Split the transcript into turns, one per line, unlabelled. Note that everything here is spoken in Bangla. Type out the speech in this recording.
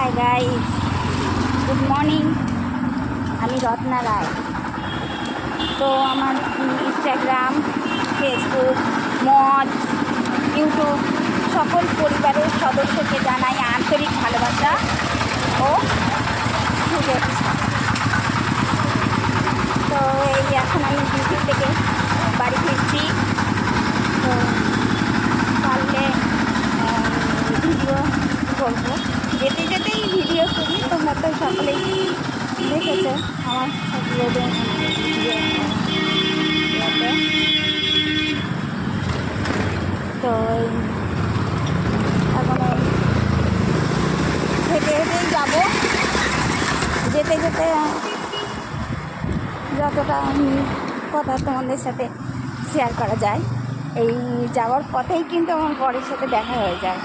Hi guys, good morning. আমি রত্না রায়। তো আমার ইনস্টাগ্রাম, ফেসবুক, মজ, ইউটিউব সকল পরিবারের সদস্যকে জানাই আন্তরিক ভালোবাসা ও শুভেচ্ছা। তো এই এখন আমি ডিউটি থেকে বাড়ি ফিরছি। তো পারলে ভিডিও করবো, যেতে যেতেই ভিডিও করি। তোমরা তো সকলেই দেখেছো আমার রোদে তো এখন হেঁটে হেঁটেই যাবো। যেতে যেতে যতটা কথা তোমাদের সাথে শেয়ার করা যায়, এই যাওয়ার পথেই কিন্তু আমার বরের সাথে দেখা হয়ে যায়।